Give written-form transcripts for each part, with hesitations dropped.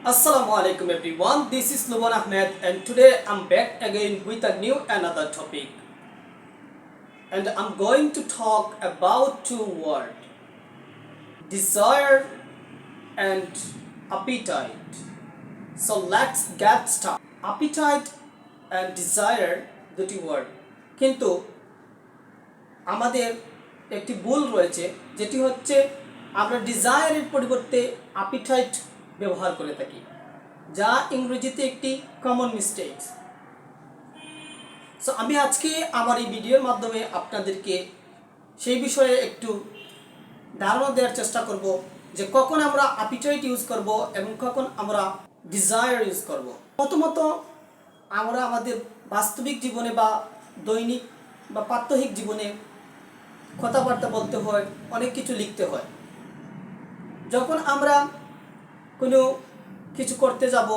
Assalamu alaikum everyone, this is Luban Ahmed and today I'm back again with a new another topic, and I'm going to talk about two words: desire and appetite. So let's get started. Appetite and desire দুটি word, কিন্তু আমাদের একটি ভুল রয়েছে, যেটি হচ্ছে আমরা ডিজায়ারের পরিবর্তে অ্যাপিটাইট ব্যবহার করে থাকি, যা ইংরেজিতে একটি কমন মিস্টেক। সো আমি আজকে আমার এই ভিডিওর মাধ্যমে আপনাদেরকে সেই বিষয়ে একটু ধারণা দেওয়ার চেষ্টা করব যে কখন আমরা অ্যাপিটাইট ইউজ করব এবং কখন আমরা ডিজায়ার ইউজ করব। প্রথমত আমরা আমাদের বাস্তবিক জীবনে বা দৈনিক বা প্রাত্যহিক জীবনে কথাবার্তা বলতে হয়, অনেক কিছু লিখতে হয়। যখন আমরা কোনো কিছু করতে যাব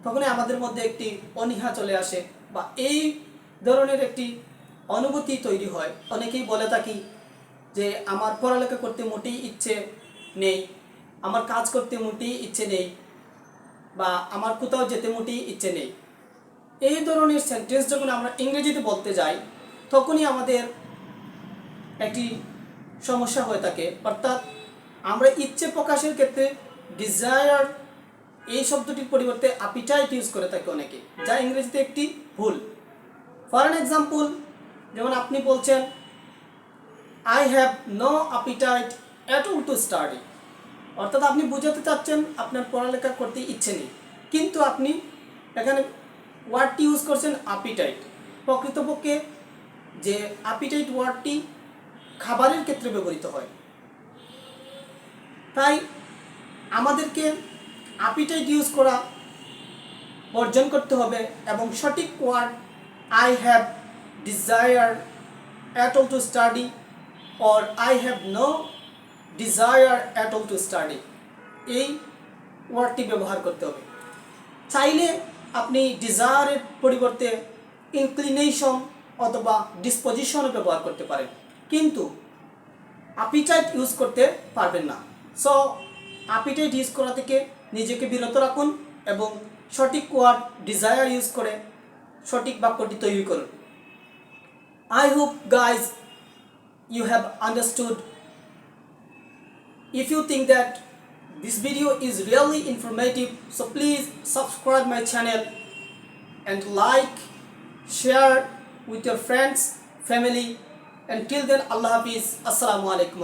তখনই আমাদের মধ্যে একটি অনীহা চলে আসে বা এই ধরনের একটি অনুভূতি তৈরি হয়। অনেকেই বলে থাকি যে আমার পড়ালেখা করতে মোটেই ইচ্ছে নেই, আমার কাজ করতে মোটেই ইচ্ছে নেই, বা আমার কোথাও যেতে মোটেই ইচ্ছে নেই। এই ধরনের সেন্টেন্স যখন আমরা ইংরেজিতে বলতে যাই তখনই আমাদের একটি সমস্যা হয়ে থাকে। অর্থাৎ আমরা ইচ্ছে প্রকাশের ক্ষেত্রে ডিজায়ার এই শব্দটির পরিবর্তে অ্যাপিটাইট ইউজ করে থাকে অনেকে, যা ইংরেজিতে একটি ভুল। ফর অ্যান এক্সাম্পল, যেমন আপনি বলছেন I have no appetite at all to study, অর্থাৎ আপনি বোঝাতে চাচ্ছেন আপনার পড়ালেখা করতে ইচ্ছে নেই, কিন্তু আপনি এখানে ওয়ার্ডটি ইউজ করছেন অ্যাপিটাইট। প্রকৃতপক্ষে যে অ্যাপিটাইট ওয়ার্ডটি খাবারের ক্ষেত্রে ব্যবহৃত হয়। তাই আমাদেরকে অ্যাপিটাইট ইউজ করা বর্জন করতে হবে এবং সঠিক word I have desire at all to study or I have no desire at all to study, এই ওয়ার্ডটি ব্যবহার করতে হবে। চাইলে আপনি ডিজায়ারের পরিবর্তে ইনক্লিনেশন অথবা ডিসপোজিশনও ব্যবহার করতে পারেন, কিন্তু অ্যাপিটাইট ইউজ করতে পারবেন না। সো অ্যাপিটাইট ইউজ করা থেকে নিজেকে বিরত রাখুন এবং সঠিক ওয়ার্ড ডিজায়ার ইউজ করে সঠিক বাক্যটি তৈরি করুন। I hope guys you have understood. If you think that this video is really informative, so please subscribe my channel and like, share with your friends, family. Until then, Allah Hafiz. Assalamu alaikum.